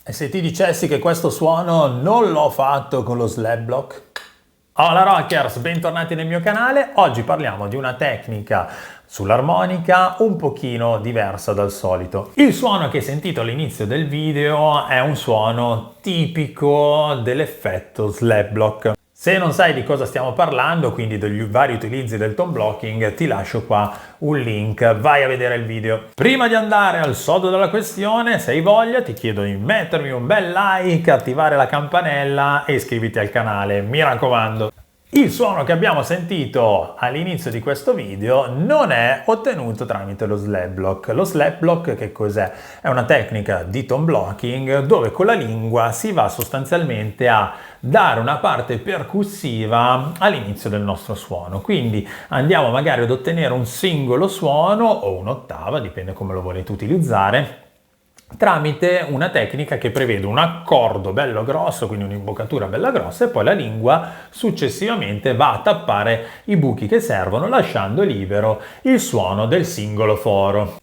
E se ti dicessi che questo suono non l'ho fatto con lo slap block? Hola rockers, bentornati nel mio canale. Oggi parliamo di una tecnica sull'armonica un pochino diversa dal solito. Il suono che hai sentito all'inizio del video è un suono tipico dell'effetto slap block. Se non sai di cosa stiamo parlando, quindi degli vari utilizzi del tone blocking, ti lascio qua un link, vai a vedere il video. Prima di andare al sodo della questione, se hai voglia, ti chiedo di mettermi un bel like, attivare la campanella e iscriviti al canale, mi raccomando. Il suono che abbiamo sentito all'inizio di questo video non è ottenuto tramite lo slap block. Lo slap block che cos'è? È una tecnica di tone blocking dove con la lingua si va sostanzialmente a dare una parte percussiva all'inizio del nostro suono. Quindi andiamo magari ad ottenere un singolo suono o un'ottava, dipende come lo volete utilizzare, tramite una tecnica che prevede un accordo bello grosso, quindi un'imboccatura bella grossa, e poi la lingua successivamente va a tappare i buchi che servono, lasciando libero il suono del singolo foro.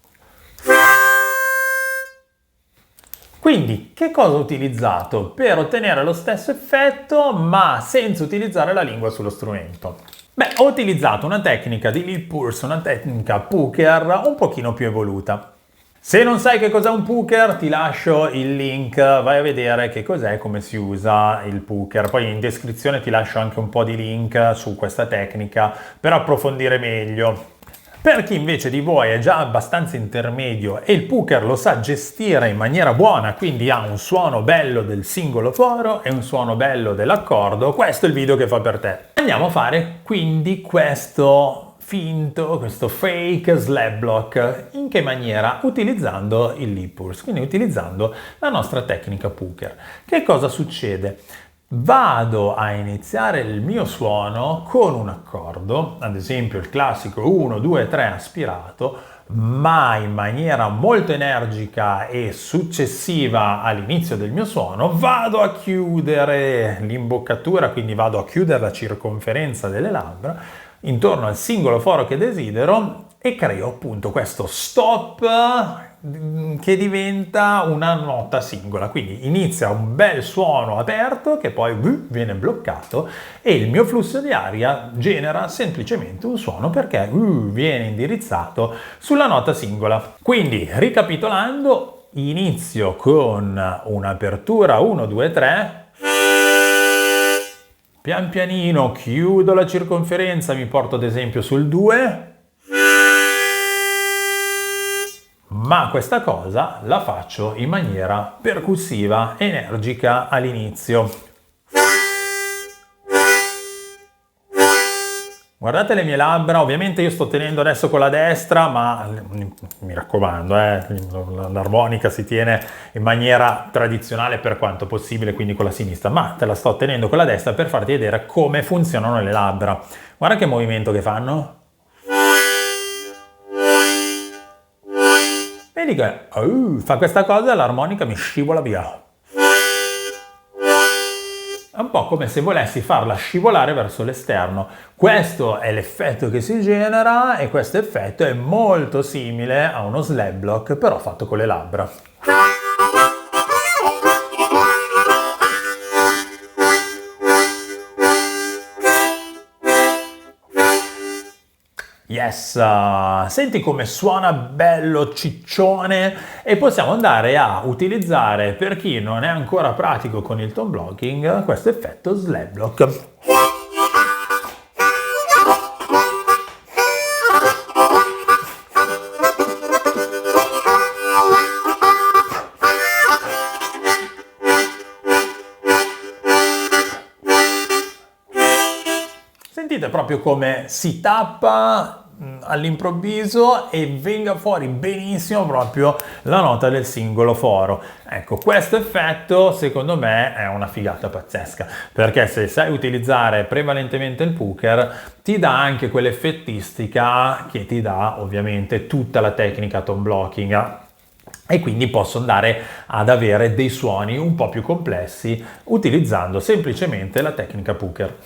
Quindi, che cosa ho utilizzato per ottenere lo stesso effetto, ma senza utilizzare la lingua sullo strumento? Beh, ho utilizzato una tecnica di lip pulse, una tecnica pucker un pochino più evoluta. Se non sai che cos'è un pucker, ti lascio il link, vai a vedere che cos'è e come si usa il pucker. Poi in descrizione ti lascio anche un po' di link su questa tecnica per approfondire meglio. Per chi invece di voi è già abbastanza intermedio e il pucker lo sa gestire in maniera buona, quindi ha un suono bello del singolo foro e un suono bello dell'accordo, questo è il video che fa per te. Andiamo a fare quindi questo fake slap block. In che maniera? Utilizzando il lip pulse, quindi utilizzando la nostra tecnica pucker. Che cosa succede? Vado a iniziare il mio suono con un accordo, ad esempio il classico 1, 2, 3 aspirato, ma in maniera molto energica e successiva all'inizio del mio suono vado a chiudere l'imboccatura, quindi vado a chiudere la circonferenza delle labbra intorno al singolo foro che desidero e creo appunto questo stop che diventa una nota singola. Quindi inizia un bel suono aperto che poi viene bloccato e il mio flusso di aria genera semplicemente un suono perché viene indirizzato sulla nota singola. Quindi ricapitolando, inizio con un'apertura 1, 2, 3. Pian pianino chiudo la circonferenza, mi porto ad esempio sul 2, ma questa cosa la faccio in maniera percussiva, energica all'inizio. Guardate le mie labbra, ovviamente io sto tenendo adesso con la destra, ma mi raccomando, l'armonica si tiene in maniera tradizionale per quanto possibile, quindi con la sinistra, ma te la sto tenendo con la destra per farti vedere come funzionano le labbra. Guarda che movimento che fanno. Vedi che fa questa cosa e l'armonica mi scivola via. È un po' come se volessi farla scivolare verso l'esterno. Questo è l'effetto che si genera e questo effetto è molto simile a uno slap block, però fatto con le labbra. Yes, senti come suona bello ciccione e possiamo andare a utilizzare, per chi non è ancora pratico con il tone blocking, questo effetto slap block. Sentite proprio come si tappa all'improvviso e venga fuori benissimo proprio la nota del singolo foro. Ecco, questo effetto secondo me è una figata pazzesca, perché se sai utilizzare prevalentemente il pucker ti dà anche quell'effettistica che ti dà ovviamente tutta la tecnica tone blocking. E quindi posso andare ad avere dei suoni un po' più complessi utilizzando semplicemente la tecnica pucker.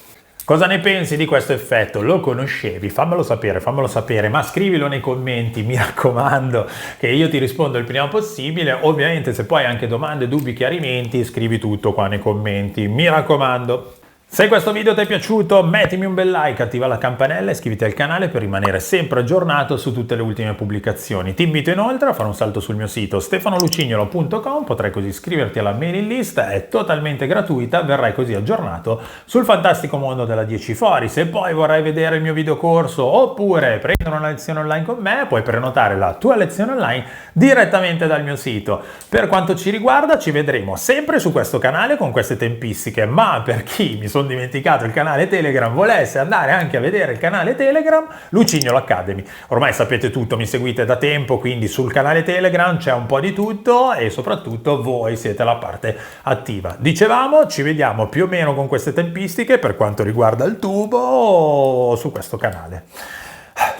Cosa ne pensi di questo effetto? Lo conoscevi? Fammelo sapere, ma scrivilo nei commenti, mi raccomando, che io ti rispondo il prima possibile. Ovviamente se poi hai anche domande, dubbi, chiarimenti, scrivi tutto qua nei commenti, mi raccomando. Se questo video ti è piaciuto, mettimi un bel like, attiva la campanella e iscriviti al canale per rimanere sempre aggiornato su tutte le ultime pubblicazioni. Ti invito inoltre a fare un salto sul mio sito stefanolucignolo.com, potrai così iscriverti alla mailing list, è totalmente gratuita, verrai così aggiornato sul fantastico mondo della 10 Fori. Se poi vorrai vedere il mio videocorso oppure prendere una lezione online con me, puoi prenotare la tua lezione online direttamente dal mio sito. Per quanto ci riguarda, ci vedremo sempre su questo canale con queste tempistiche, ma per chi mi sono dimenticato il canale Telegram, volesse andare anche a vedere il canale Telegram, Lucignolo Academy. Ormai sapete tutto, mi seguite da tempo, quindi sul canale Telegram c'è un po' di tutto e soprattutto voi siete la parte attiva. Dicevamo, ci vediamo più o meno con queste tempistiche per quanto riguarda il tubo su questo canale.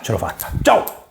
Ce l'ho fatta. Ciao!